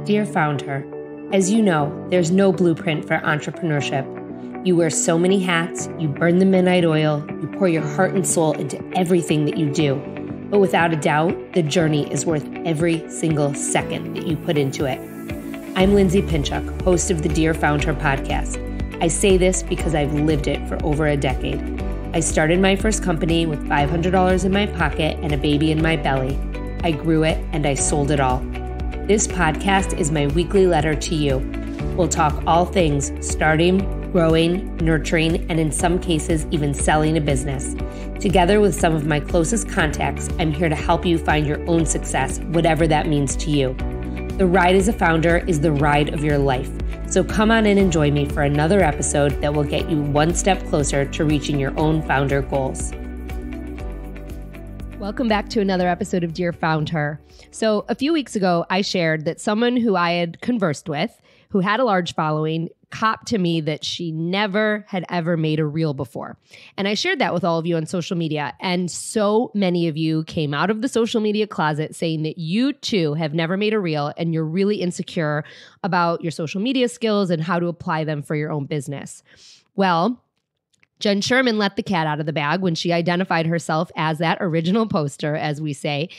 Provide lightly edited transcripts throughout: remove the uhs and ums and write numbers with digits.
Dear Founder, as you know, there's no blueprint for entrepreneurship. You wear so many hats, you burn the midnight oil, you pour your heart and soul into everything that you do. But without a doubt, the journey is worth every single second that you put into it. I'm Lindsay Pinchuk, host of the Dear Founder podcast. I say this because I've lived it for over a decade. I started my first company with $500 in my pocket and a baby in my belly. I grew it and I sold it all. This podcast is my weekly letter to you. We'll talk all things starting, growing, nurturing, and in some cases, even selling a business. Together with some of my closest contacts, I'm here to help you find your own success, whatever that means to you. The ride as a founder is the ride of your life. So come on in and join me for another episode that will get you one step closer to reaching your own founder goals. Welcome back to another episode of Dear Founder. So a few weeks ago, I shared that someone who I had conversed with, who had a large following, copped to me that she never had ever made a reel before. And I shared that with all of you on social media. And so many of you came out of the social media closet saying that you too have never made a reel and you're really insecure about your social media skills and how to apply them for your own business. Well, Jenn Sherman let the cat out of the bag when she identified herself as that original poster, as we say.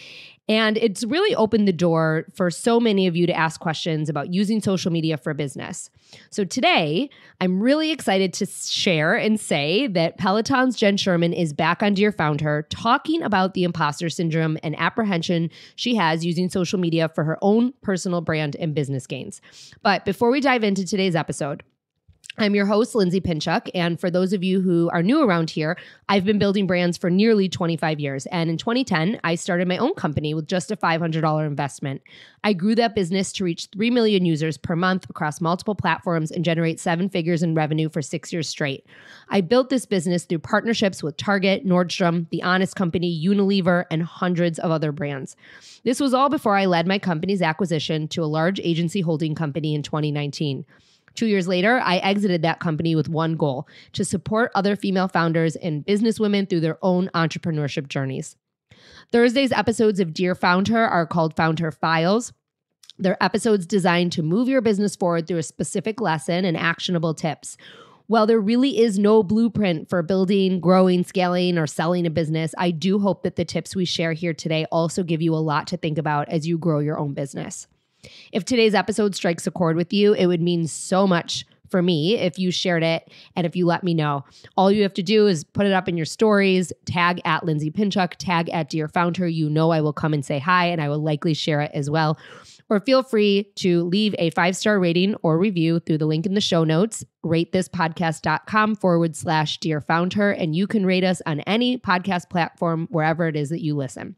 And it's really opened the door for so many of you to ask questions about using social media for business. So today, I'm really excited to share and say that Peloton's Jenn Sherman is back on Dear Founder talking about the imposter syndrome and apprehension she has using social media for her own personal brand and business gains. But before we dive into today's episode, I'm your host, Lindsay Pinchuk, and for those of you who are new around here, I've been building brands for nearly 25 years, and in 2010, I started my own company with just a $500 investment. I grew that business to reach 3 million users per month across multiple platforms and generate 7 figures in revenue for 6 years straight. I built this business through partnerships with Target, Nordstrom, The Honest Company, Unilever, and hundreds of other brands. This was all before I led my company's acquisition to a large agency holding company in 2019. 2 years later, I exited that company with one goal: to support other female founders and businesswomen through their own entrepreneurship journeys. Thursday's episodes of Dear Founder are called Founder Files. They're episodes designed to move your business forward through a specific lesson and actionable tips. While there really is no blueprint for building, growing, scaling, or selling a business, I do hope that the tips we share here today also give you a lot to think about as you grow your own business. If today's episode strikes a chord with you, it would mean so much for me if you shared it and if you let me know. All you have to do is put it up in your stories, tag at Lindsay Pinchuk, tag at Dear Founder. You know I will come and say hi, and I will likely share it as well. Or feel free to leave a 5-star rating or review through the link in the show notes, ratethispodcast.com/Dear Founder, and you can rate us on any podcast platform wherever it is that you listen.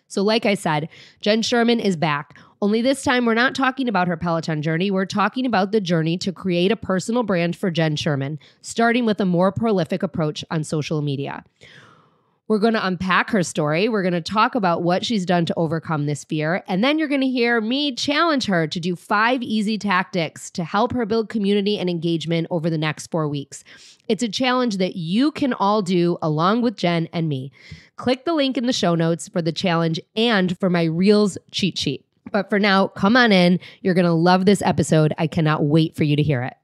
So like I said, Jenn Sherman is back. Only this time, we're not talking about her Peloton journey. We're talking about the journey to create a personal brand for Jenn Sherman, starting with a more prolific approach on social media. We're going to unpack her story. We're going to talk about what she's done to overcome this fear. And then you're going to hear me challenge her to do 5 easy tactics to help her build community and engagement over the next 4 weeks. It's a challenge that you can all do along with Jenn and me. Click the link in the show notes for the challenge and for my Reels cheat sheet. But for now, come on in. You're going to love this episode. I cannot wait for you to hear it.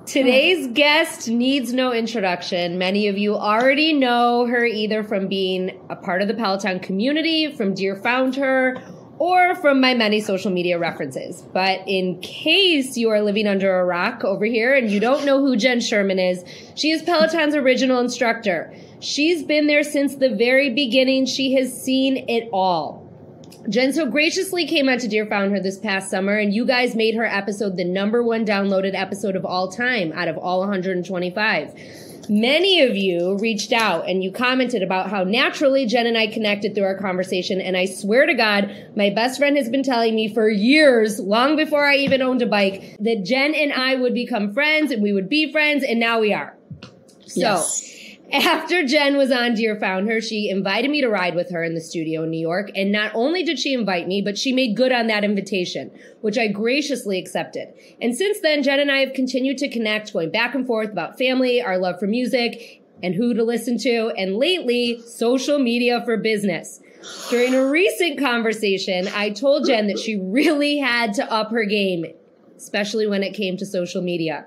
Today's guest needs no introduction. Many of you already know her either from being a part of the Peloton community, from Dear Founder, or from my many social media references. But in case you are living under a rock over here and you don't know who Jenn Sherman is, she is Peloton's original instructor. She's been there since the very beginning. She has seen it all. Jenn so graciously came on to Dear Founder this past summer, and you guys made her episode the #1 downloaded episode of all time out of all 125. Many of you reached out and you commented about how naturally Jenn and I connected through our conversation, and I swear to God, my best friend has been telling me for years, long before I even owned a bike, that Jenn and I would become friends and we would be friends, and now we are. Yes. After Jenn was on Dear Founder, she invited me to ride with her in the studio in New York. And not only did she invite me, but she made good on that invitation, which I graciously accepted. And since then, Jenn and I have continued to connect, going back and forth about family, our love for music, and who to listen to, and lately, social media for business. During a recent conversation, I told Jenn that she really had to up her game, especially when it came to social media.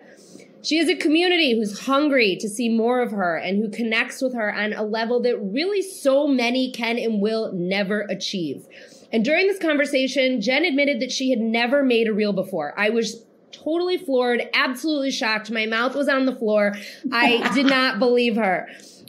She is a community who's hungry to see more of her and who connects with her on a level that really so many can and will never achieve. And during this conversation, Jenn admitted that she had never made a reel before. I was totally floored, absolutely shocked. My mouth was on the floor. I did not believe her.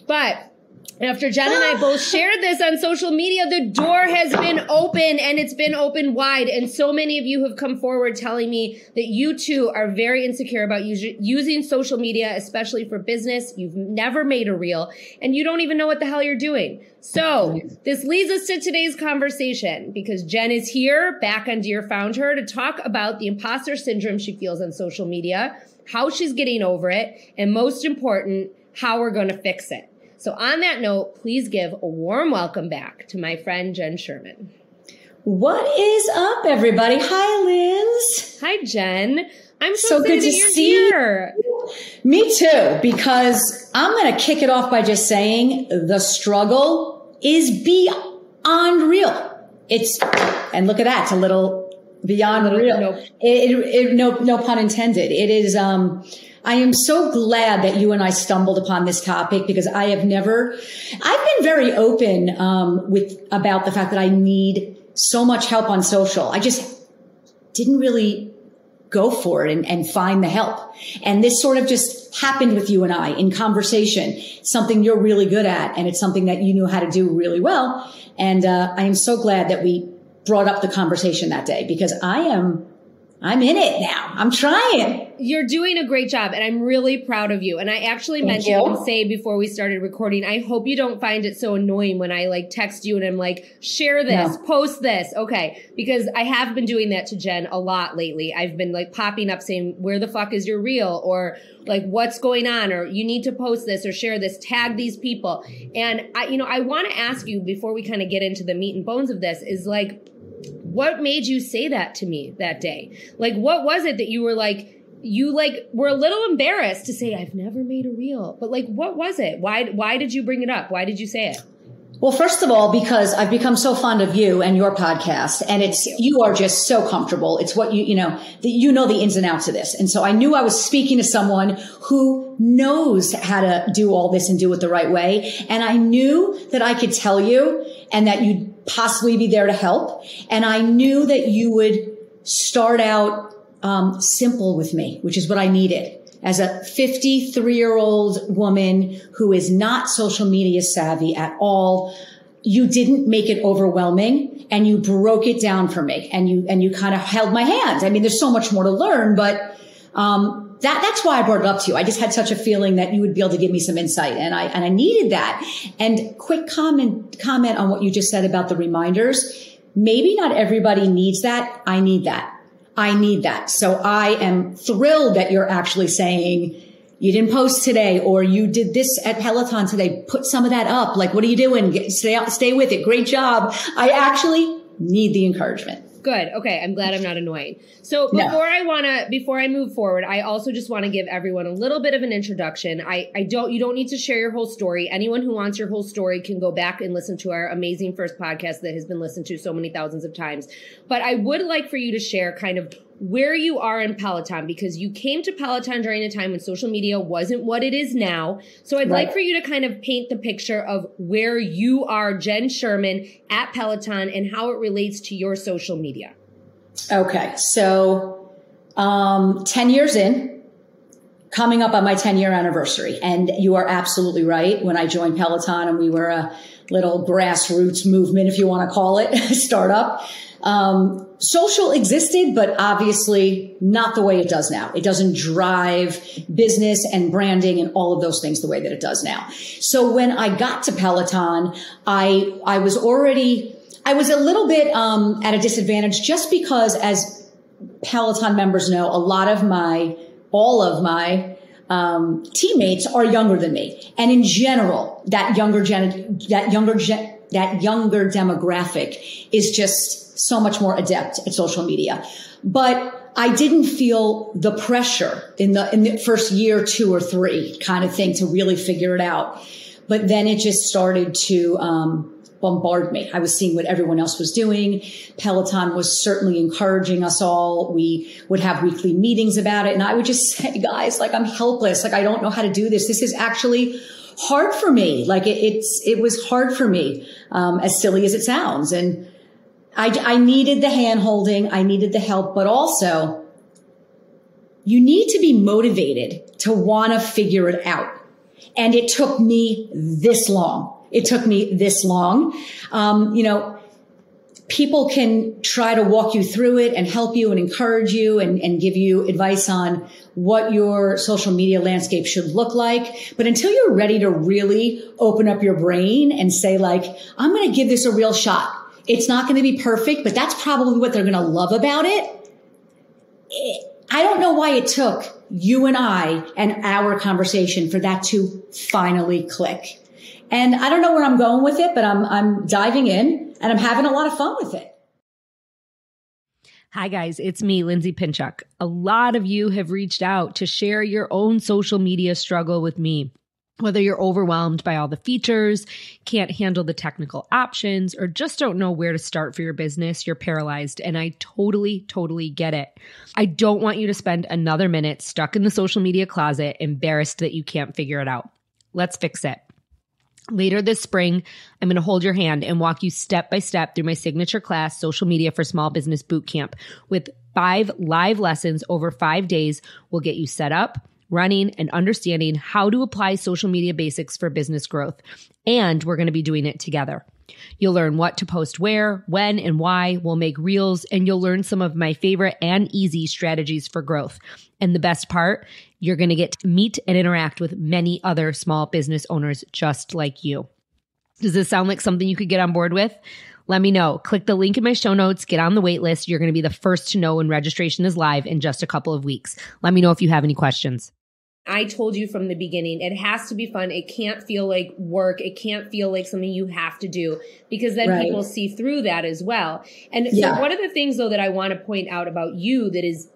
But after Jenn and I both shared this on social media, the door has been open, and it's been open wide. And so many of you have come forward telling me that you too are very insecure about using social media, especially for business. You've never made a reel and you don't even know what the hell you're doing. So this leads us to today's conversation, because Jenn is here back on Dear Found Her to talk about the imposter syndrome she feels on social media, how she's getting over it, and most important, how we're going to fix it. So on that note, please give a warm welcome back to my friend, Jenn Sherman. What is up, everybody? Hi, Liz. Hi, Jenn. I'm so good to see you. Me too, because I'm going to kick it off by just saying the struggle is beyond real. And look at that. It's a little beyond real. No pun intended. It is, I am so glad that you and I stumbled upon this topic, because I've been very open about the fact that I need so much help on social. I just didn't really go for it and find the help. And this sort of just happened with you and I in conversation, something you're really good at. And it's something that you knew how to do really well. And I am so glad that we brought up the conversation that day, because I'm in it now. I'm trying. You're doing a great job, and I'm really proud of you. And I actually meant to even say before we started recording, I hope you don't find it so annoying when I text you and I'm like, share this, post this. Okay. Because I have been doing that to Jenn a lot lately. I've been popping up saying, where the fuck is your reel? Or what's going on? Or you need to post this or share this, tag these people. And I want to ask you before we kind of get into the meat and bones of this is what made you say that to me that day? What was it that you were were a little embarrassed to say, I've never made a reel, but what was it? Why did you bring it up? Why did you say it? Well, first of all, because I've become so fond of you and your podcast, and you are just so comfortable. It's what you know the ins and outs of this. And so I knew I was speaking to someone who knows how to do all this and do it the right way. And I knew that I could tell you and that you'd possibly be there to help. And I knew that you would start out simple with me, which is what I needed. As a 53-year-old woman who is not social media savvy at all, you didn't make it overwhelming, and you broke it down for me, and you kind of held my hand. I mean, there's so much more to learn, but that's why I brought it up to you. I just had such a feeling that you would be able to give me some insight, and I needed that. And quick comment on what you just said about the reminders. Maybe not everybody needs that. I need that. So I am thrilled that you're actually saying you didn't post today, or you did this at Peloton today. Put some of that up. What are you doing? Stay with it. Great job. I actually need the encouragement. Good. Okay. I'm glad I'm not annoying. So before I move forward, I also just want to give everyone a little bit of an introduction. You don't need to share your whole story. Anyone who wants your whole story can go back and listen to our amazing first podcast that has been listened to so many thousands of times. But I would like for you to share kind of where you are in Peloton, because you came to Peloton during a time when social media wasn't what it is now. So I'd like for you to kind of paint the picture of where you are, Jenn Sherman, at Peloton, and how it relates to your social media. Okay. So 10 years in, coming up on my 10-year anniversary. And you are absolutely right. When I joined Peloton, and we were a little grassroots movement, if you want to call it, startup, social existed, but obviously not the way it does now. It doesn't drive business and branding and all of those things the way that it does now. So when I got to Peloton, I was a little bit at a disadvantage, just because, as Peloton members know, all of my teammates are younger than me. And in general, that younger demographic is just so much more adept at social media. But I didn't feel the pressure in the first year, 2 or 3 kind of thing to really figure it out. But then it just started to bombard me. I was seeing what everyone else was doing. Peloton was certainly encouraging us all. We would have weekly meetings about it. And I would just say, guys, like, I'm helpless. Like, I don't know how to do this. This is actually hard for me. Like it was hard for me, as silly as it sounds. And I needed the hand holding. I needed the help, but also you need to be motivated to want to figure it out. And it took me this long. People can try to walk you through it and help you and encourage you and give you advice on what your social media landscape should look like. But until you're ready to really open up your brain and say, like, I'm going to give this a real shot. It's not going to be perfect, but that's probably what they're going to love about it. I don't know why it took you and I and our conversation for that to finally click. And I don't know where I'm going with it, but I'm diving in and I'm having a lot of fun with it. Hi guys, it's me, Lindsay Pinchuk. A lot of you have reached out to share your own social media struggle with me. Whether you're overwhelmed by all the features, can't handle the technical options, or just don't know where to start for your business, you're paralyzed. And I totally get it. I don't want you to spend another minute stuck in the social media closet, embarrassed that you can't figure it out. Let's fix it. Later this spring, I'm going to hold your hand and walk you step by step through my signature class, Social Media for Small Business Bootcamp, with 5 live lessons over 5 days. We'll get you set up, running, and understanding how to apply social media basics for business growth. And we're going to be doing it together. You'll learn what to post where, when, and why. We'll make reels, and you'll learn some of my favorite and easy strategies for growth. And the best part, you're going to get to meet and interact with many other small business owners just like you. Does this sound like something you could get on board with? Let me know. Click the link in my show notes, get on the wait list. You're going to be the first to know when registration is live in just a couple of weeks. Let me know if you have any questions. I told you from the beginning, it has to be fun. It can't feel like work. It can't feel like something you have to do, because then people see through that as well. And so one of the things, though, that I want to point out about you that is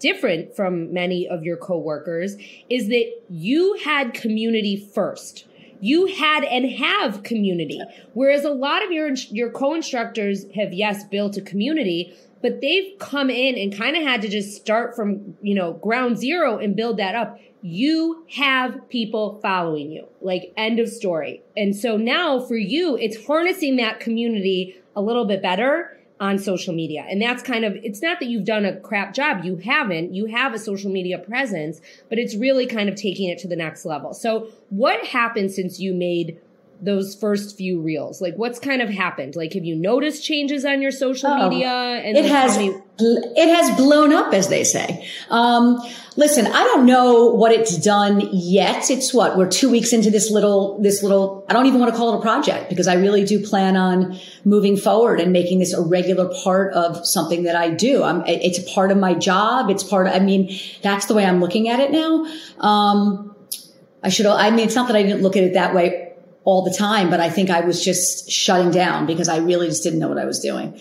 different from many of your coworkers is that you had community first. You had and have community, whereas a lot of your co-instructors have, yes, built a community, but they've come in and kind of had to just start from, ground zero and build that up. You have people following you, like, end of story. And so now for you, it's harnessing that community a little bit better on social media. And that's it's not that you've done a crap job. You haven't. You have a social media presence, but it's really kind of taking it to the next level. So what happened since you made those first few reels? Like, what's kind of happened? Like, have you noticed changes on your social media? And it has blown up, as they say. Listen, I don't know what it's done yet. We're 2 weeks into this little, I don't even want to call it a project, because I really do plan on moving forward and making this a regular part of something that I do. It's a part of my job. That's the way I'm looking at it now. It's not that I didn't look at it that way all the time, but I think I was just shutting down because I really just didn't know what I was doing.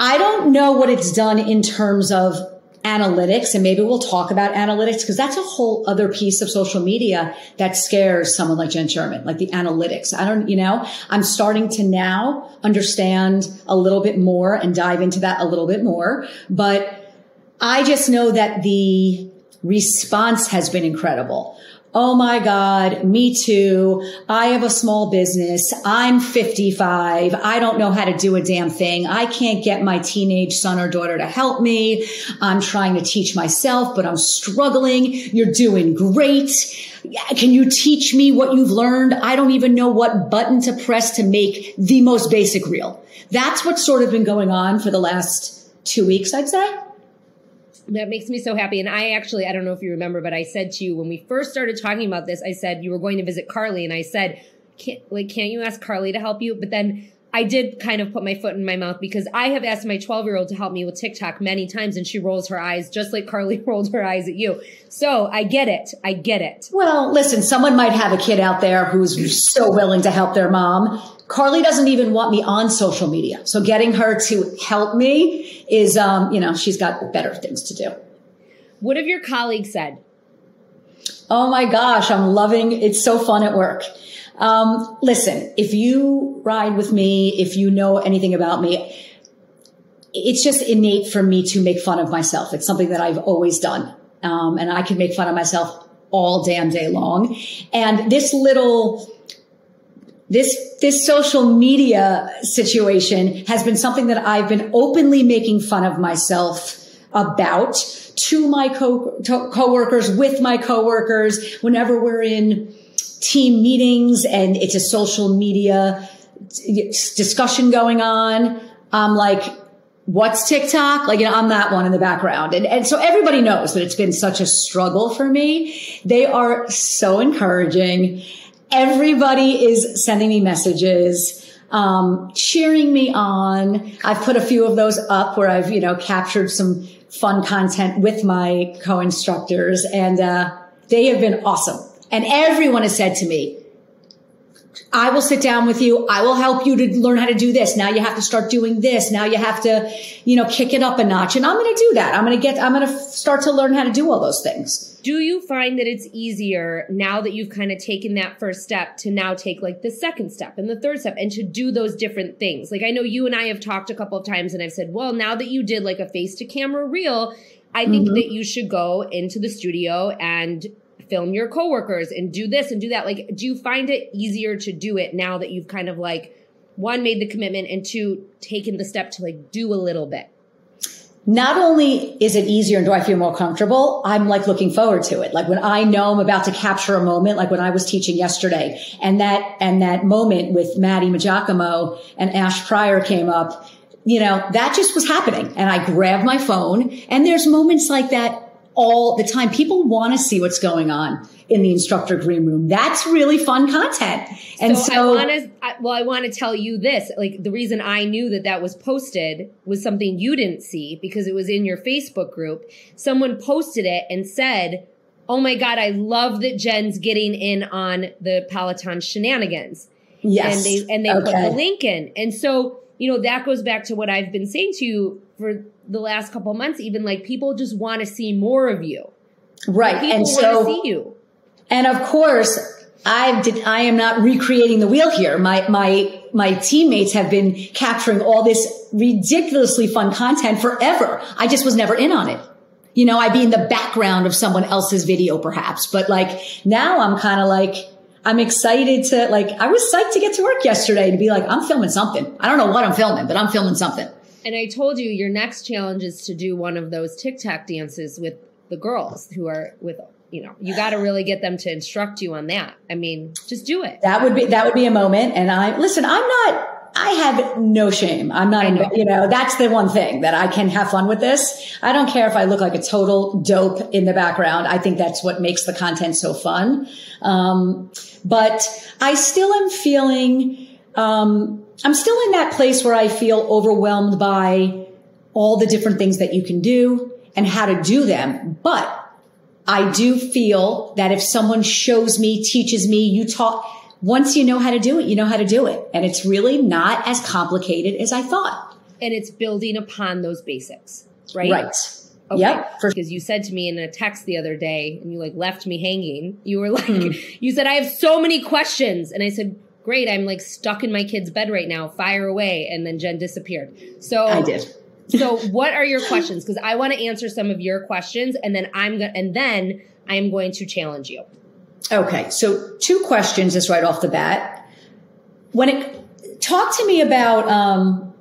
I don't know what it's done in terms of analytics, and maybe we'll talk about analytics, because that's a whole other piece of social media that scares someone like Jenn Sherman, like the analytics. I'm starting to now understand a little bit more and dive into that a little bit more, but I just know that the response has been incredible. Oh my God, me too. I have a small business. I'm 55. I don't know how to do a damn thing. I can't get my teenage son or daughter to help me. I'm trying to teach myself, but I'm struggling. You're doing great. Can you teach me what you've learned? I don't even know what button to press to make the most basic reel. That's what's sort of been going on for the last 2 weeks, I'd say. That makes me so happy. And I don't know if you remember, but I said to you when we first started talking about this, I said you were going to visit Carly, and I said, can't you ask Carly to help you? But then I did kind of put my foot in my mouth, because I have asked my 12-year-old to help me with TikTok many times, and she rolls her eyes just like Carly rolled her eyes at you. So I get it. Well, listen, someone might have a kid out there who's so willing to help their mom. Carly doesn't even want me on social media. So getting her to help me is, she's got better things to do. What have your colleagues said? Oh my gosh, I'm loving, it's so fun at work. Listen, if you ride with me, if you know anything about me, it's just innate for me to make fun of myself. It's something that I've always done. And I can make fun of myself all damn day long. And this social media situation has been something that I've been openly making fun of myself about to my coworkers, with my coworkers, whenever we're in team meetings and it's a social media discussion going on. I'm like, what's TikTok? Like, I'm that one in the background. And so everybody knows that it's been such a struggle for me. They are so encouraging. Everybody is sending me messages, cheering me on. I've put a few of those up where I've, captured some fun content with my co-instructors, and they have been awesome. And everyone has said to me, I will sit down with you. I will help you to learn how to do this. Now you have to start doing this. Now you have to, kick it up a notch. And I'm going to do that. I'm going to start to learn how to do all those things. Do you find that it's easier now that you've kind of taken that first step to now take like the second step and the third step and to do those different things? Like, I know you and I have talked a couple of times and I've said, well, now that you did like a face to camera reel, I think that you should go into the studio and film your coworkers and do this and do that. Like, do you find it easier to do it now that you've kind of like, one, made the commitment, and two, taken the step to like do a little bit? Not only is it easier and do I feel more comfortable, I'm like looking forward to it. Like when I know I'm about to capture a moment, like when I was teaching yesterday and that moment with Maddie Majacomo and Ash Pryor came up, that just was happening. And I grabbed my phone, and there's moments like that all the time. People want to see what's going on in the instructor green room. That's really fun content. And so I want to tell you this, like the reason I knew that was posted was something you didn't see because it was in your Facebook group. Someone posted it and said, oh my God, I love that Jenn's getting in on the Peloton shenanigans. Yes. And they put the link in. And so, that goes back to what I've been saying to you for the last couple of months, even like people just want to see more of you. Right. People want to see you. And of course, I am not recreating the wheel here. My teammates have been capturing all this ridiculously fun content forever. I just was never in on it. I'd be in the background of someone else's video perhaps, but like now I'm kind of like, I'm excited to I was psyched to get to work yesterday to be like, I'm filming something. I don't know what I'm filming, but I'm filming something. And I told you your next challenge is to do one of those TikTok dances with the girls who are with, you got to really get them to instruct you on that. I mean, just do it. That would be a moment. And I have no shame. I'm not, that's the one thing that I can have fun with this. I don't care if I look like a total dope in the background. I think that's what makes the content so fun. But I still am feeling, I'm still in that place where I feel overwhelmed by all the different things that you can do and how to do them. But I do feel that if someone shows me, teaches me, once you know how to do it, you know how to do it. And it's really not as complicated as I thought. And it's building upon those basics, right? Right. Okay. Yep. Because you said to me in a text the other day and you left me hanging. You were you said, I have so many questions. And I said, great. I'm stuck in my kid's bed right now. Fire away. And then Jenn disappeared. So I did. So what are your questions? Because I want to answer some of your questions and then I am going to challenge you. Okay. So 2 questions just right off the bat. Talk to me about,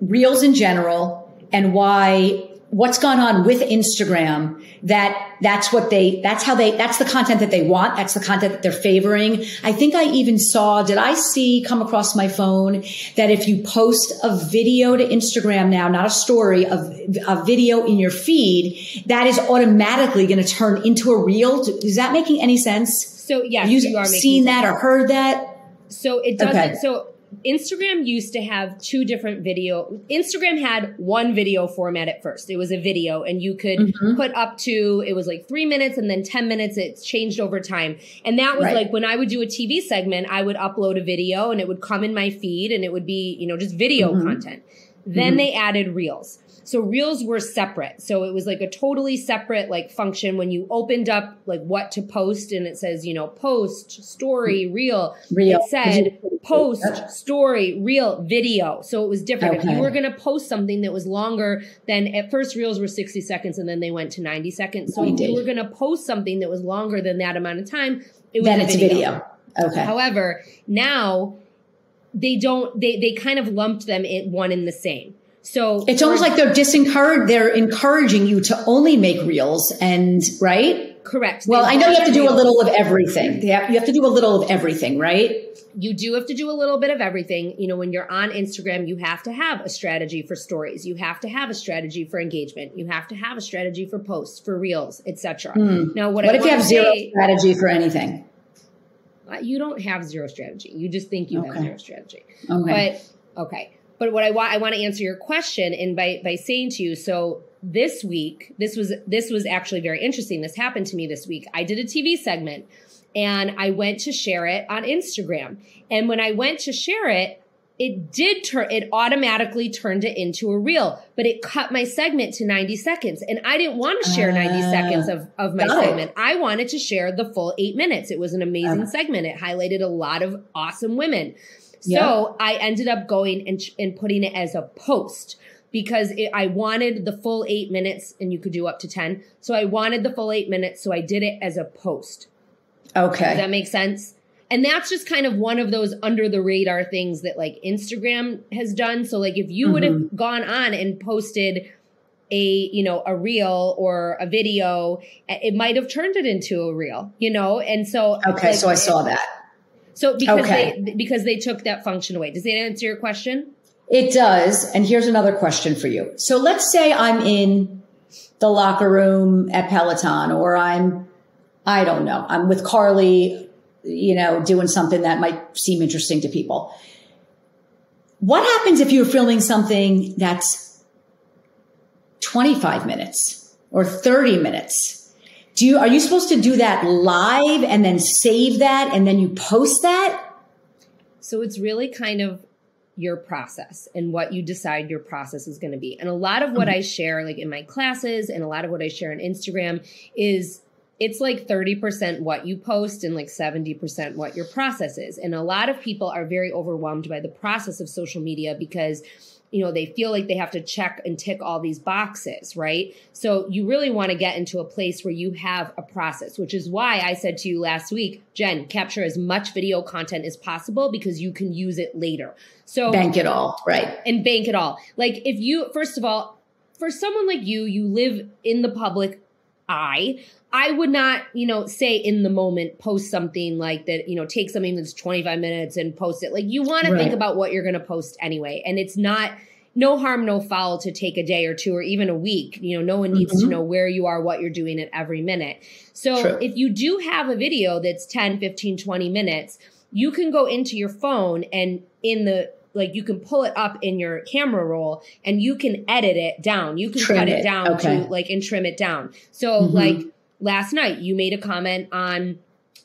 Reels in general and what's gone on with Instagram that's the content that they want. That's the content that they're favoring. I think I even come across my phone that if you post a video to Instagram now, not a story, a video in your feed, that is automatically going to turn into a reel. Is that making any sense? So yes, you are seen that or heard that? So it doesn't. Okay. So Instagram used to have 2 different video. Instagram had one video format at first. It was a video and you could put up to, it was 3 minutes and then 10 minutes. It's changed over time. And that was when I would do a TV segment, I would upload a video and it would come in my feed and it would be, just video content. Then they added Reels. So reels were separate. So it was like a totally separate like function when you opened up like what to post, and it says, you know, post, story, reel. It said post, story, reel, video. So it was different. If you were going to post something that was longer than, at first reels were 60 seconds and then they went to 90 seconds. So if you were going to post something that was longer than that amount of time, it was a video. Okay. However, now they kind of lumped them in the same. So it's almost like they're encouraging you to only make reels, and right? Correct. Well, I know you have to do a little of everything. You have to do a little of everything, right? You do have to do a little bit of everything. You know, when you're on Instagram, you have to have a strategy for stories. You have to have a strategy for engagement. You have to have a strategy for posts, for reels, etc. Now, what if you have zero strategy for anything? You don't have zero strategy. You just think you have zero strategy. Okay. But what I want to answer your question, and by saying to you, so this week, this was actually very interesting. This happened to me this week. I did a TV segment and I went to share it on Instagram. And when I went to share it, it automatically turned it into a reel, but it cut my segment to 90 seconds. And I didn't want to share 90 seconds of my segment. I wanted to share the full 8 minutes. It was an amazing segment. It highlighted a lot of awesome women. So I ended up going and putting it as a post because I wanted the full 8 minutes, and you could do up to 10. So I wanted the full 8 minutes. So I did it as a post. Okay. Does that make sense? And that's just kind of one of those under the radar things that like Instagram has done. So like if you would have gone on and posted a reel or a video, it might have turned it into a reel, And so, so I saw that. So because they took that function away. Does that answer your question? It does. And here's another question for you. So let's say I'm in the locker room at Peloton, or I'm with Carly, doing something that might seem interesting to people. What happens if you're filming something that's 25 minutes or 30 minutes? Are you supposed to do that live and then save that and then you post that? So it's really kind of your process and what you decide your process is going to be. And a lot of what I share, like in my classes, and a lot of what I share on Instagram it's like 30% what you post and like 70% what your process is. And a lot of people are very overwhelmed by the process of social media because they feel like they have to check and tick all these boxes, right? So you really want to get into a place where you have a process, which is why I said to you last week, Jen, capture as much video content as possible because you can use it later. So bank it all, right? And bank it all. Like if you, first of all, for someone like you live in the public eye, I would not, say in the moment, post something like that, take something that's 25 minutes and post it. Like you want to think about what you're going to post anyway. And it's no harm, no foul to take a day or two or even a week. No one needs to know where you are, what you're doing at every minute. So if you do have a video that's 10, 15, 20 minutes, you can go into your phone and you can pull it up in your camera roll and you can edit it down. You can cut it down and trim it down. So last night, you made a comment on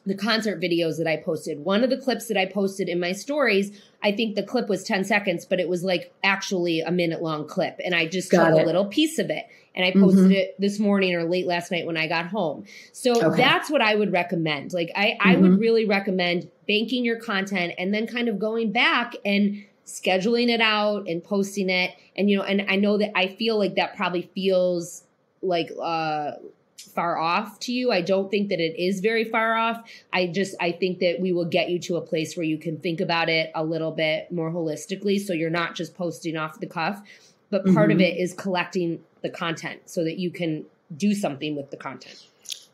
the concert videos that I posted. One of the clips that I posted in my stories, I think the clip was 10 seconds, but it was like actually a minute-long clip. And I just took a little piece of it. And I posted it this morning or late last night when I got home. So that's what I would recommend. Like I would really recommend banking your content and then kind of going back and scheduling it out and posting it. And, and I know that I feel like that probably feels like far off to you. I don't think that it is very far off. I think that we will get you to a place where you can think about it a little bit more holistically. So you're not just posting off the cuff, but part of it is collecting the content so that you can do something with the content.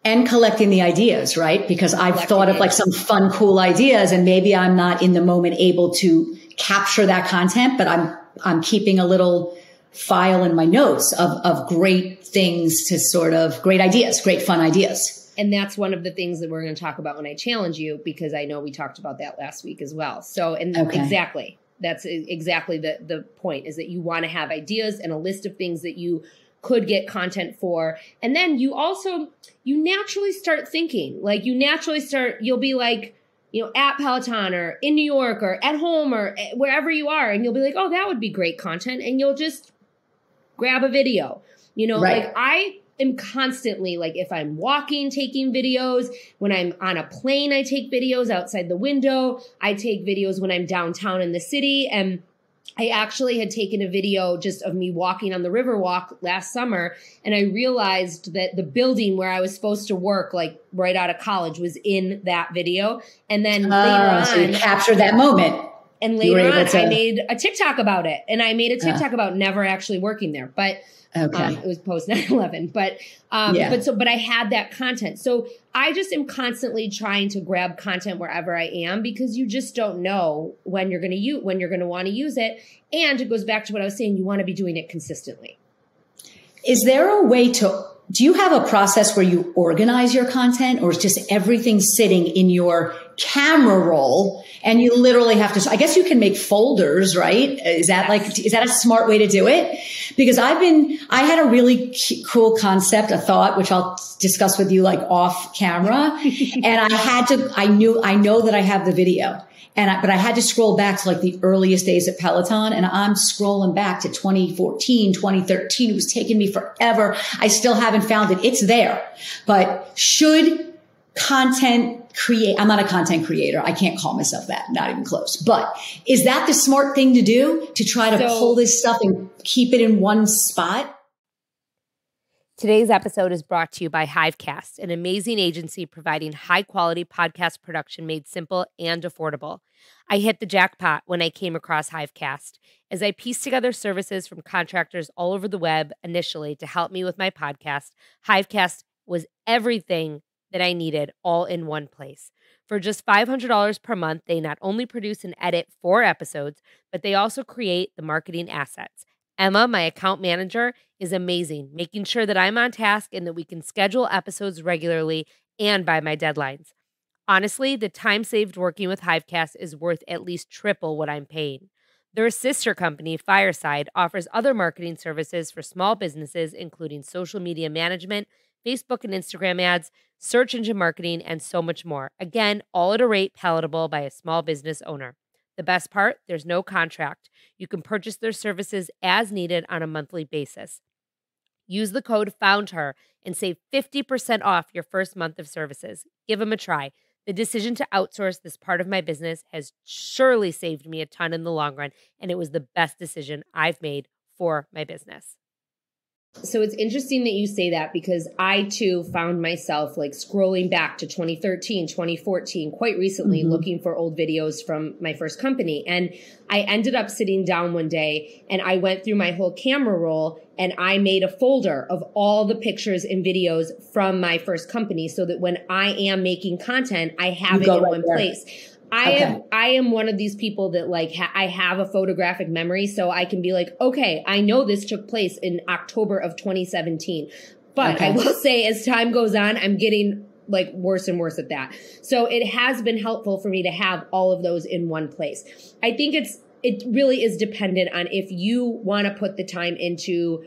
And collecting the ideas, right? Because I've thought of like some fun, cool ideas, and maybe I'm not in the moment able to capture that content, but I'm keeping a little file in my notes of great things to great ideas, great fun ideas. And that's one of the things that we're going to talk about when I challenge you, because I know we talked about that last week as well. So, exactly, that's exactly the point, is that you want to have ideas and a list of things that you could get content for. And then you naturally start thinking, you'll be like, at Peloton or in New York or at home or wherever you are. And you'll be like, oh, that would be great content. And you'll just grab a video. Like I am constantly, like, if I'm walking, taking videos. When I'm on a plane, I take videos outside the window. I take videos when I'm downtown in the city. And I actually had taken a video just of me walking on the Riverwalk last summer. And I realized that the building where I was supposed to work, like right out of college, was in that video. And then later on, so you captured that moment. And later on, I made a TikTok about it. And I made a TikTok about never actually working there. But it was post 9/11, but I had that content. So I just am constantly trying to grab content wherever I am, because you just don't know when you're going to want to use it. And it goes back to what I was saying. You want to be doing it consistently. Is there a way do you have a process where you organize your content, or is just everything sitting in your camera roll and you literally have to, I guess you can make folders, right? Is that a smart way to do it? Because I had a really cool concept, a thought, which I'll discuss with you like off camera. And I know that I have the video. But I had to scroll back to like the earliest days at Peloton, and I'm scrolling back to 2014, 2013. It was taking me forever. I still haven't found it. It's there. But should I'm not a content creator. I can't call myself that. Not even close. But is that the smart thing to do, to try to pull this stuff and keep it in one spot? Today's episode is brought to you by Hivecast, an amazing agency providing high-quality podcast production made simple and affordable. I hit the jackpot when I came across Hivecast. As I pieced together services from contractors all over the web initially to help me with my podcast, Hivecast was everything that I needed all in one place. For just $500 per month, they not only produce and edit 4 episodes, but they also create the marketing assets. Emma, my account manager, is amazing, making sure that I'm on task and that we can schedule episodes regularly and by my deadlines. Honestly, the time saved working with Hivecast is worth at least triple what I'm paying. Their sister company, Fireside, offers other marketing services for small businesses, including social media management, Facebook and Instagram ads, search engine marketing, and so much more. Again, all at a rate palatable by a small business owner. The best part, there's no contract. You can purchase their services as needed on a monthly basis. Use the code FOUNDHER and save 50% off your first month of services. Give them a try. The decision to outsource this part of my business has surely saved me a ton in the long run, and it was the best decision I've made for my business. So it's interesting that you say that, because I too found myself like scrolling back to 2013, 2014, quite recently, looking for old videos from my first company. And I ended up sitting down one day and I went through my whole camera roll and I made a folder of all the pictures and videos from my first company, so that when I am making content, I have it in one place. I am one of these people that like, I have a photographic memory, so I can be like, okay, I know this took place in October of 2017. But I will say, as time goes on, I'm getting like worse and worse at that. So it has been helpful for me to have all of those in one place. I think it really is dependent on if you want to put the time into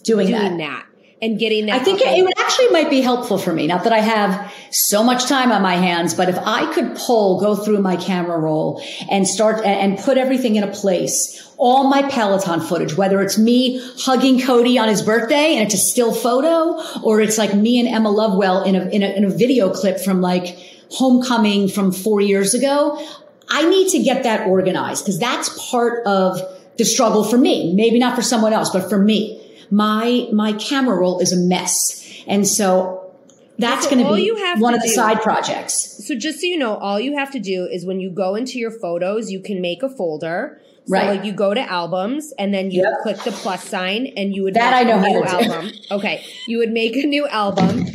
doing that. And getting that. I think it would actually might be helpful for me. Not that I have so much time on my hands, but if I could go through my camera roll and start and put everything in a place, all my Peloton footage, whether it's me hugging Cody on his birthday and it's a still photo, or it's like me and Emma Lovewell in a video clip from like homecoming from 4 years ago. I need to get that organized, because that's part of the struggle for me. Maybe not for someone else, but for me. My camera roll is a mess. And so that's going to be one of the side projects. So just so you know, all you have to do is when you go into your photos, you can make a folder. So like you go to albums and then you click the plus sign and you would make a new album. Okay. You would make a new album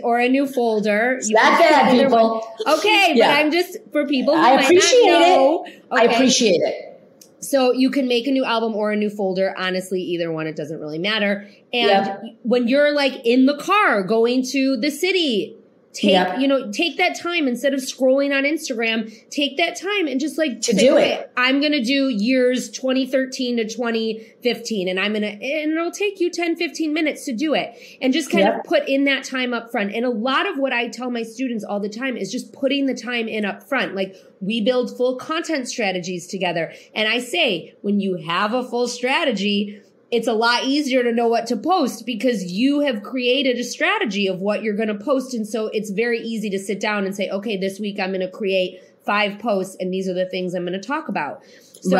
or a new folder. It's that bad, people. Okay. But I'm just, for people who I appreciate might not know. Okay. I appreciate it. So you can make a new album or a new folder. Honestly, either one, it doesn't really matter. And when you're like in the car going to the city, take that time instead of scrolling on Instagram, take that time and just like to do it. I'm going to do years 2013 to 2015 and it'll take you 10, 15 minutes to do it, and just kind of put in that time up front. And a lot of what I tell my students all the time is just putting the time in up front. Like, we build full content strategies together. And I say, when you have a full strategy, it's a lot easier to know what to post because you have created a strategy of what you're going to post. And so it's very easy to sit down and say, okay, this week I'm going to create 5 posts and these are the things I'm going to talk about. So,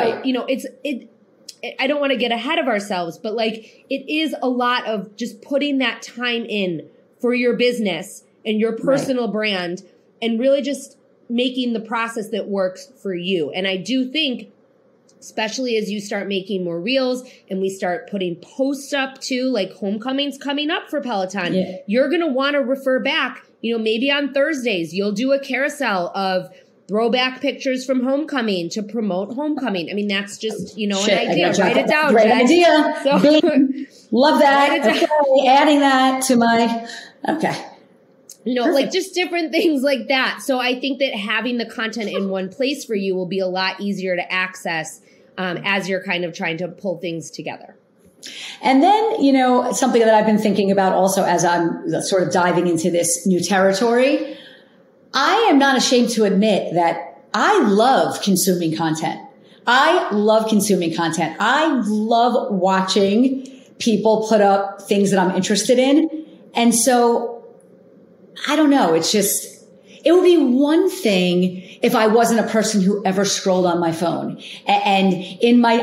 I don't want to get ahead of ourselves, but like it is a lot of just putting that time in for your business and your personal brand and really just making the process that works for you. And I do think, especially as you start making more reels and we start putting posts up too, like homecoming's coming up for Peloton, you're going to want to refer back, maybe on Thursdays, you'll do a carousel of throwback pictures from homecoming to promote homecoming. I mean, that's just, an idea. Write it down. Great Jen. idea. So, love that. Okay. Adding that to my, like just different things like that. So I think that having the content in one place for you will be a lot easier to access as you're kind of trying to pull things together. And then, something that I've been thinking about also as I'm sort of diving into this new territory, I am not ashamed to admit that I love consuming content. I love watching people put up things that I'm interested in. And so I don't know. It's just, it would be one thing if I wasn't a person who ever scrolled on my phone. And in my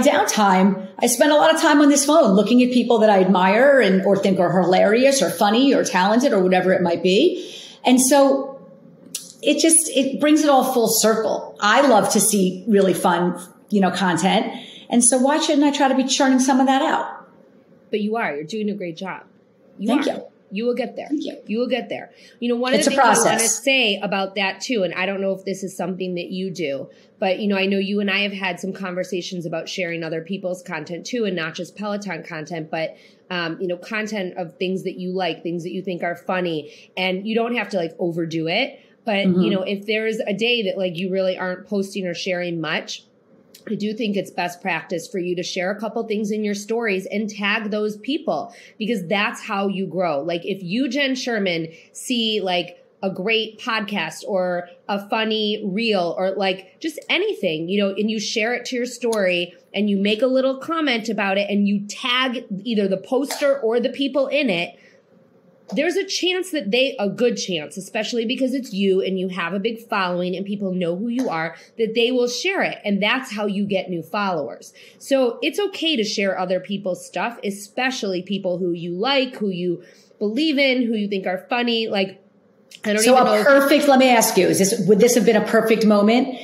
downtime, I spend a lot of time on this phone looking at people that I admire or think are hilarious or funny or talented or whatever it might be. And so it brings it all full circle. I love to see really fun, content. And so why shouldn't I try to be churning some of that out? But you're doing a great job. Thank you. You will get there. Thank you. You will get there. One of the things I want to say about that too, and I don't know if this is something that you do, but I know you and I have had some conversations about sharing other people's content too, and not just Peloton content, but content of things that you like, things that you think are funny, and you don't have to like overdo it. But if there's a day that like you really aren't posting or sharing much, I do think it's best practice for you to share a couple things in your stories and tag those people because that's how you grow. Like if you, Jenn Sherman, see like a great podcast or a funny reel or like just anything, and you share it to your story and you make a little comment about it and you tag either the poster or the people in it, there's a chance a good chance, especially because it's you and you have a big following and people know who you are, that they will share it. And that's how you get new followers. So it's okay to share other people's stuff, especially people who you like, who you believe in, who you think are funny. Like, I don't even know. Let me ask you, would this have been a perfect moment?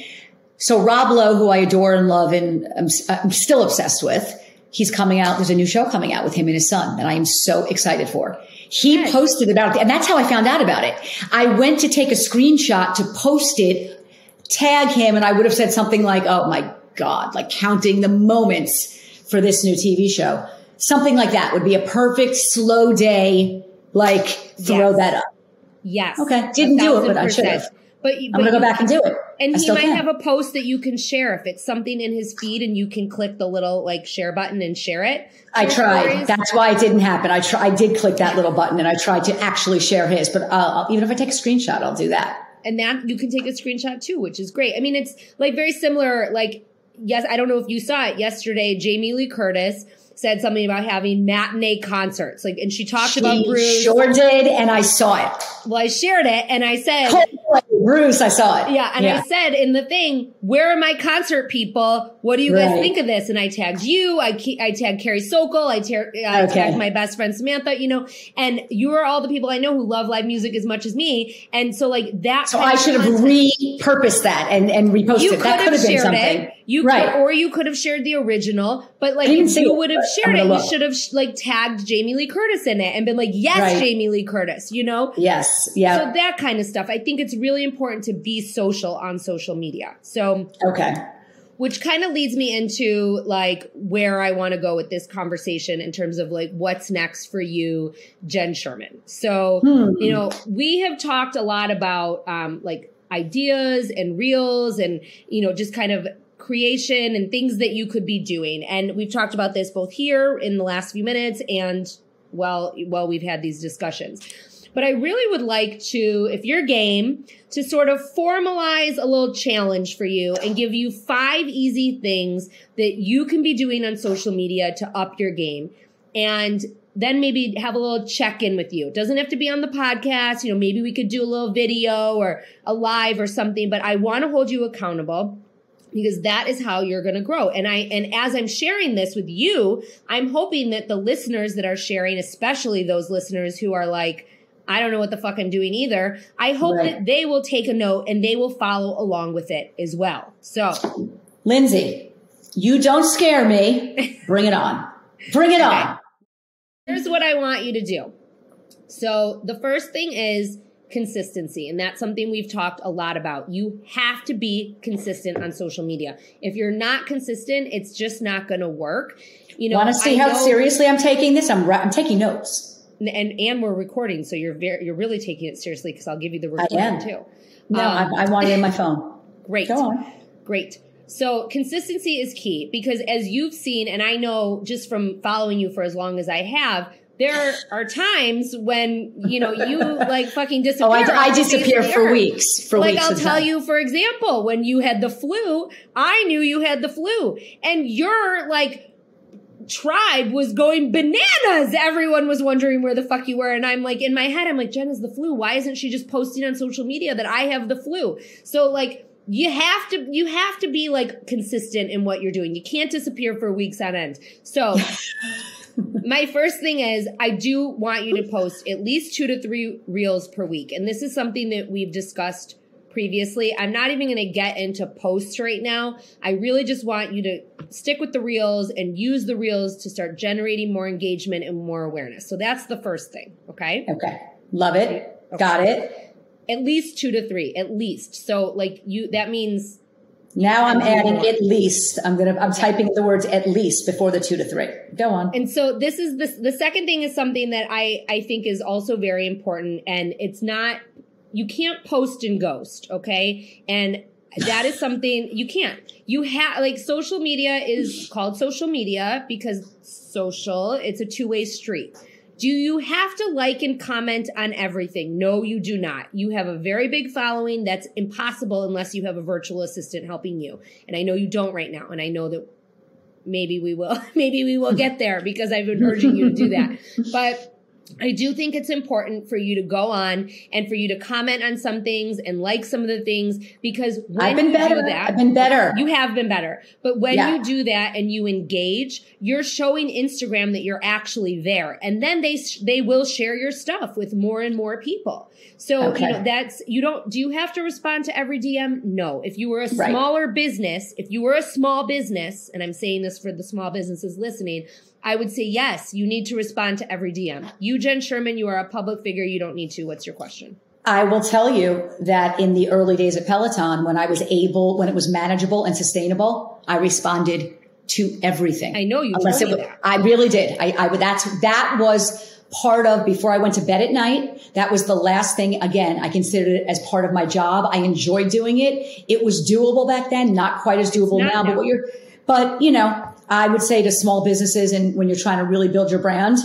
So Rob Lowe, who I adore and love and I'm still obsessed with, he's coming out. There's a new show coming out with him and his son that I am so excited for. He posted about it, and that's how I found out about it. I went to take a screenshot to post it, tag him, and I would have said something like, oh my God, like counting the moments for this new TV show. Something like that would be a perfect slow day, like throw that up. Yes. Okay. Didn't do it, but I should have. But I'm going to go back and do it. And he might have a post that you can share if it's something in his feed and you can click the little like share button and share it. I tried. That's why it didn't happen. I did click that little button and I tried to actually share his, but even if I take a screenshot, I'll do that. And that you can take a screenshot too, which is great. I mean, it's like very similar. Like, yes, I don't know if you saw it yesterday. Jamie Lee Curtis said something about having matinee concerts. Like, and she talked about Bruce. Sure did, and I saw it. Well, I shared it, and I said, Bruce, I saw it. Yeah, and I said in the thing, where are my concert people? What do you guys think of this? And I tagged you. I tagged Carrie Sokol. I tagged my best friend Samantha. And you are all the people I know who love live music as much as me. And so like that. So I should have repurposed that and reposted it. That could have been something. You could have shared the original, but like you would have shared it. You should have like tagged Jamie Lee Curtis in it and been like, yes, Jamie Lee Curtis, Yes. Yeah. So that kind of stuff. I think it's really important to be social on social media. So, which kind of leads me into like where I want to go with this conversation in terms of like what's next for you, Jenn Sherman. So, we have talked a lot about like ideas and reels and, just kind of creation and things that you could be doing. And we've talked about this both here in the last few minutes and while we've had these discussions. but I really would like to, if you're game, to sort of formalize a little challenge for you and give you 5 easy things that you can be doing on social media to up your game. And then maybe have a little check-in with you. It doesn't have to be on the podcast. You know, maybe we could do a little video or a live or something, but I want to hold you accountable because that is how you're going to grow. And as I'm sharing this with you, I'm hoping that the listeners that are sharing, especially those listeners who are like, I don't know what the fuck I'm doing either, I hope that they will take a note and they will follow along with it as well. So, Lindsay, you don't scare me. Bring it on. Bring it on. Here's what I want you to do. So the first thing is consistency. And that's something we've talked a lot about. You have to be consistent on social media. If you're not consistent, it's just not going to work. You know, want to see how seriously I'm taking this? I'm taking notes. And we're recording. So you're really taking it seriously because I'll give you the recording too. No, I want it in my phone. Great. Go on. Great. So consistency is key because as you've seen, and I know just from following you for as long as I have, there are times when, you know, you like fucking disappear. Oh, I disappear for weeks. I'll tell you, for example, when you had the flu, I knew you had the flu and your like tribe was going bananas. Everyone was wondering where the fuck you were. And I'm like, in my head, I'm like, Jenn has the flu. Why isn't she just posting on social media that I have the flu? So like, you have to be like consistent in what you're doing. You can't disappear for weeks on end. So my first thing is I do want you to post at least 2 to 3 reels per week. And this is something that we've discussed previously. I'm not even going to get into posts right now. I really just want you to stick with the reels and use the reels to start generating more engagement and more awareness. So that's the first thing. Okay. Okay. Love it. Okay. Got it. At least 2 to 3, at least. So like that means. Now I'm adding at least. I'm typing the words at least before the 2 to 3. Go on. And so this is the second thing is something that I think is also very important. And it's not, you can't post and ghost. Okay. And that is something you can't. You have like social media is called social media because it's a 2-way street. Do you have to like and comment on everything? No, you do not. You have a very big following. That's impossible unless you have a virtual assistant helping you. And I know you don't right now. And I know that maybe we will get there because I've been urging you to do that. But I do think it's important for you to go on and for you to comment on some things and like some of the things because when I've been better. You have been better. But when you do that and you engage, you're showing Instagram that you're actually there. And then they will share your stuff with more and more people. So, you know, do you have to respond to every DM? No. If you were a smaller business, and I'm saying this for the small businesses listening, I would say, yes, you need to respond to every DM. You, Jenn Sherman, you are a public figure. You don't need to. What's your question? I will tell you that in the early days of Peloton, when it was manageable and sustainable, I responded to everything. I know you told me that. I really did. That was part of before I went to bed at night. That was the last thing. Again, I considered it as part of my job. I enjoyed doing it. It was doable back then, not quite as doable now. But you know, I would say to small businesses and when you're trying to really build your brand,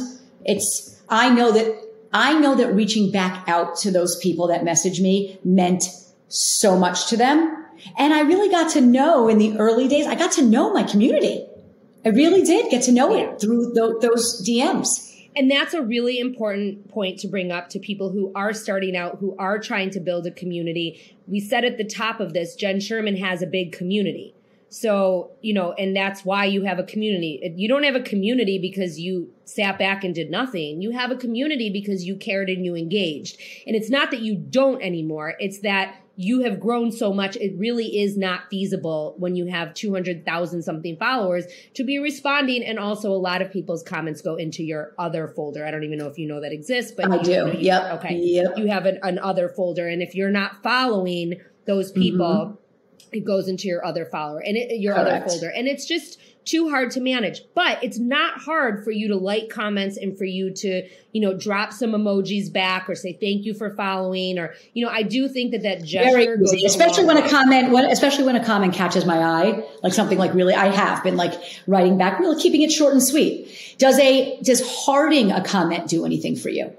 I know that reaching back out to those people that messaged me meant so much to them. And I really got to know in the early days, I got to know my community. I really did get to know it through those DMs. And that's a really important point to bring up to people who are starting out, who are trying to build a community. We said at the top of this, Jenn Sherman has a big community. So, you know, and that's why you have a community. You don't have a community because you sat back and did nothing. You have a community because you cared and you engaged. And it's not that you don't anymore. It's that you have grown so much. It really is not feasible when you have 200,000 something followers to be responding. And also a lot of people's comments go into your other folder. I don't even know if you know that exists, but I do. Okay. Yep. You have an other folder. And if you're not following those people, it goes into your other follower and other folder. And it's just too hard to manage. But it's not hard for you to like comments and for you to, you know, drop some emojis back or say thank you for following. Or, you know, I do think that gesture goes especially when a comment catches my eye, like something like really, I have been like writing back, really keeping it short and sweet. Does hearting a comment do anything for you?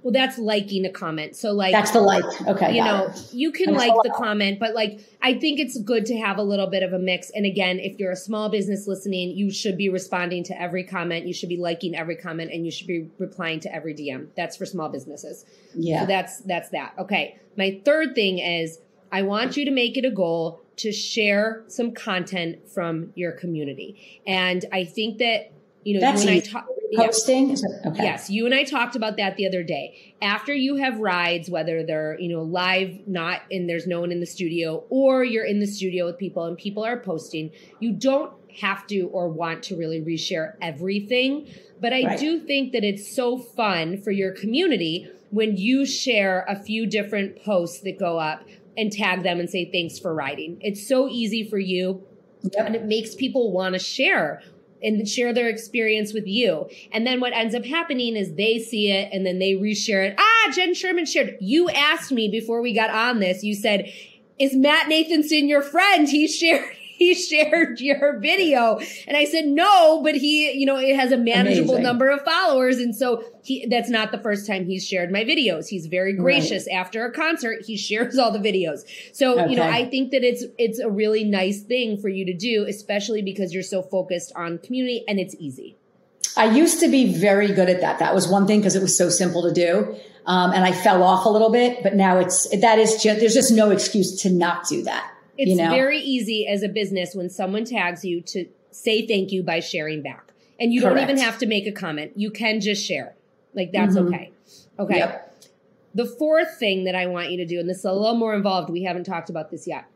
Well, that's liking a comment. So like, that's the like. Okay. You know, you can like the comment, but like, I think it's good to have a little bit of a mix. And again, if you're a small business listening, you should be responding to every comment. You should be liking every comment, and you should be replying to every DM. That's for small businesses. Yeah. So that's that. Okay. My third thing is I want you to make it a goal to share some content from your community. And I think that, you know, that's you and I talk posting. Okay. Yes. You and I talked about that the other day. After you have rides, whether they're, you know, live, not in, there's no one in the studio, or you're in the studio with people and people are posting, you don't have to or want to really reshare everything. But I do think that it's so fun for your community when you share a few different posts that go up and tag them and say, thanks for riding. It's so easy for you. Yep. And it makes people want to share and share their experience with you. And then what ends up happening is they see it and then they reshare it. Jenn Sherman shared. You asked me before we got on this, you said, is Matt Nathanson your friend? He shared your video. And I said, no, but he, you know, it has a manageable number of followers. And so that's not the first time he's shared my videos. He's very gracious. Right. After a concert, he shares all the videos. So, you know, I think that it's a really nice thing for you to do, especially because you're so focused on community and it's easy. I used to be very good at that. That was one thing because it was so simple to do. And I fell off a little bit, but now there's just no excuse to not do that. It's very easy as a business when someone tags you to say thank you by sharing back. And you don't even have to make a comment. You can just share. Like that's okay. Okay. Yep. The fourth thing that I want you to do, and this is a little more involved. We haven't talked about this yet.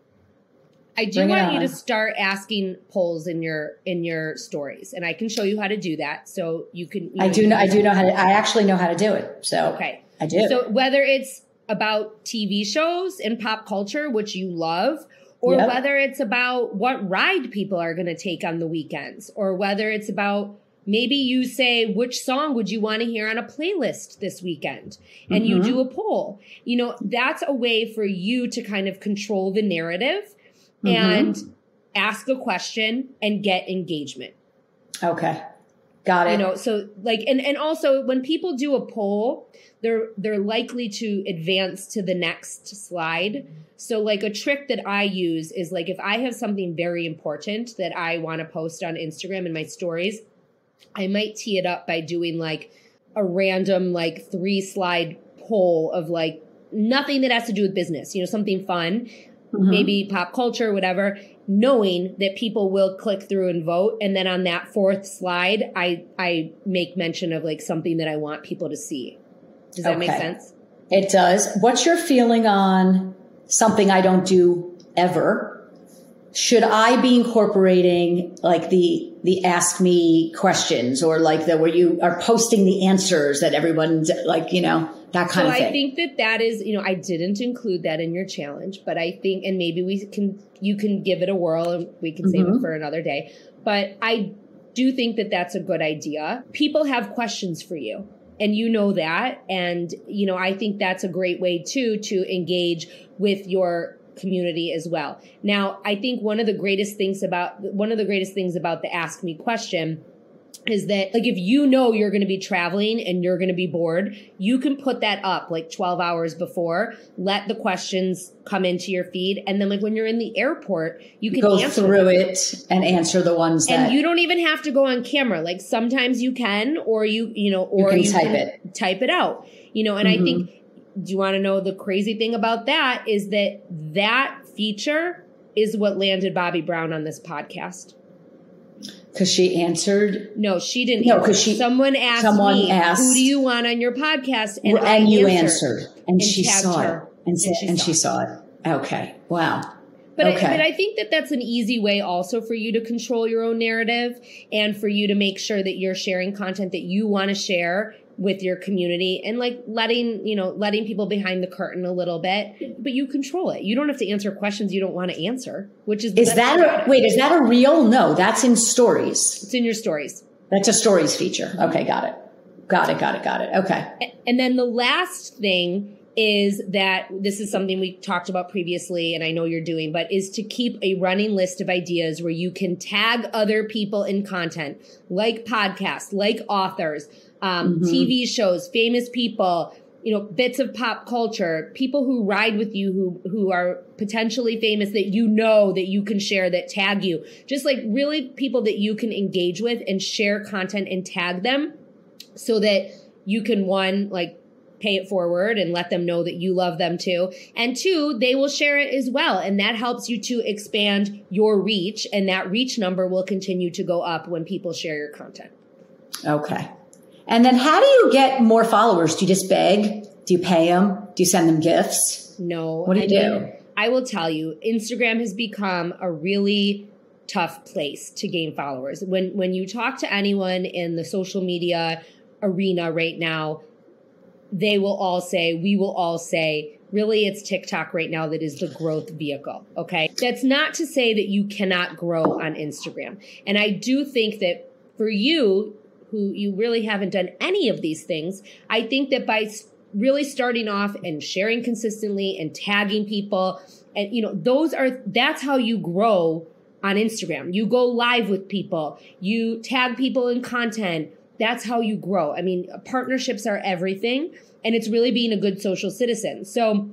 I do want you to start asking polls in your stories, and I can show you how to do that. So you can. I actually know how to do it. So okay. I do. So whether it's about TV shows and pop culture, which you love, or whether it's about what ride people are going to take on the weekends, or whether it's about maybe you say, which song would you want to hear on a playlist this weekend? And you do a poll. You know, that's a way for you to kind of control the narrative and ask a question and get engagement. Okay. Got it. You know, so like, and also when people do a poll, they're likely to advance to the next slide. So like a trick that I use is like, if I have something very important that I want to post on Instagram in my stories, I might tee it up by doing like a random, like 3-slide poll of like nothing that has to do with business, you know, something fun, maybe pop culture, whatever, knowing that people will click through and vote. And then on that 4th slide, I make mention of like something that I want people to see. Does that make sense? It does. What's your feeling on something I don't do ever? Should I be incorporating like the ask me questions, or like where you are posting the answers that everyone's like, you know, that kind of thing? I think that is, you know, I didn't include that in your challenge, but I think, and maybe you can give it a whirl and we can save it for another day. But I do think that that's a good idea. People have questions for you. And you know that. And, you know, I think that's a great way too, to engage with your community as well. Now, I think one of the greatest things about the Ask Me question is that, like, if you know you're going to be traveling and you're going to be bored, you can put that up like 12 hours before, let the questions come into your feed. And then like when you're in the airport, you can go through it and answer the ones that. And you don't even have to go on camera. Like sometimes you can, or you can type it out, you know, and I think, do you want to know the crazy thing about that is that feature is what landed Bobby Brown on this podcast. Because she answered? No, she didn't. No, because someone asked, who do you want on your podcast? And you answered. And she saw it. And she saw it. Okay. Wow. But I think that that's an easy way also for you to control your own narrative and for you to make sure that you're sharing content that you want to share with your community, and like letting people behind the curtain a little bit, but you control it. You don't have to answer questions you don't want to answer, which is that a reel? No, that's in stories. It's in your stories. That's a stories feature. Okay. Got it. Okay. And then the last thing is that this is something we talked about previously, and I know you're doing, but is to keep a running list of ideas where you can tag other people in content, like podcasts, like authors, TV shows, famous people, bits of pop culture, people who ride with you, who are potentially famous that that you can share, that tag you, just like really people that you can engage with and share content and tag them so that you can, one, like pay it forward and let them know that you love them too. And two, they will share it as well. And that helps you to expand your reach. And that reach number will continue to go up when people share your content. Okay. And then how do you get more followers? Do you just beg? Do you pay them? Do you send them gifts? No. What do you do? I will tell you, Instagram has become a really tough place to gain followers. When you talk to anyone in the social media arena right now, we will all say, really, it's TikTok right now that is the growth vehicle. Okay. That's not to say that you cannot grow on Instagram. And I do think that for you, who you really haven't done any of these things, I think that by really starting off and sharing consistently and tagging people, and that's how you grow on Instagram. You go live with people, you tag people in content. That's how you grow. I mean, partnerships are everything, and it's really being a good social citizen. So,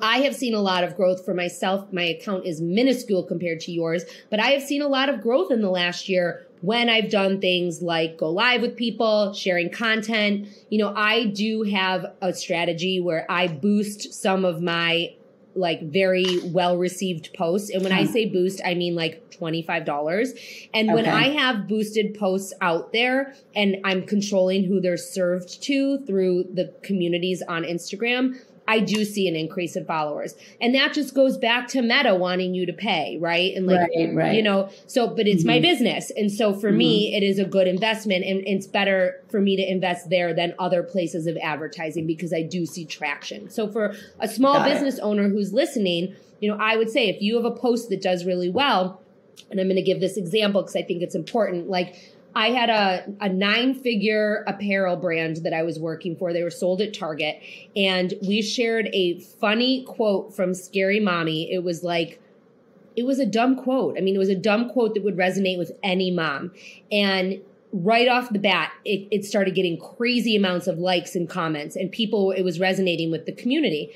I have seen a lot of growth for myself. My account is minuscule compared to yours, but I have seen a lot of growth in the last year when I've done things like go live with people, sharing content. I do have a strategy where I boost some of my very well-received posts. And when I say boost, I mean like $25. And when I have boosted posts out there and I'm controlling who they're served to through the communities on Instagram, I do see an increase in followers. And that just goes back to Meta wanting you to pay, right? And right. But it's my business. And so for me, it is a good investment, and it's better for me to invest there than other places of advertising because I do see traction. So for a small business owner who's listening, I would say if you have a post that does really well, and I'm going to give this example because I think it's important, I had a 9-figure apparel brand that I was working for. They were sold at Target. And we shared a funny quote from Scary Mommy. It was a dumb quote. I mean, it was a dumb quote that would resonate with any mom. And right off the bat, it started getting crazy amounts of likes and comments. And it was resonating with the community.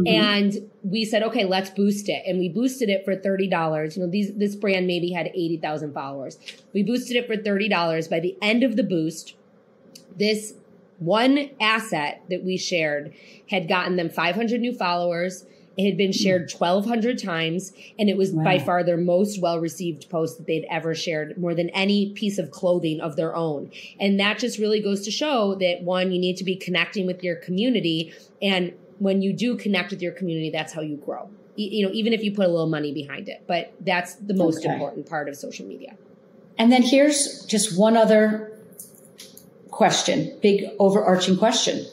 And we said, okay, let's boost it. And we boosted it for $30. This brand maybe had 80,000 followers. We boosted it for $30. By the end of the boost, this one asset that we shared had gotten them 500 new followers. It had been shared 1,200 times. And it was by far their most well-received post that they'd ever shared, more than any piece of clothing of their own. And that just really goes to show that, one, you need to be connecting with your community. And when you do connect with your community, that's how you grow, even if you put a little money behind it. But that's the most important part of social media. And then here's just one other question, big overarching question.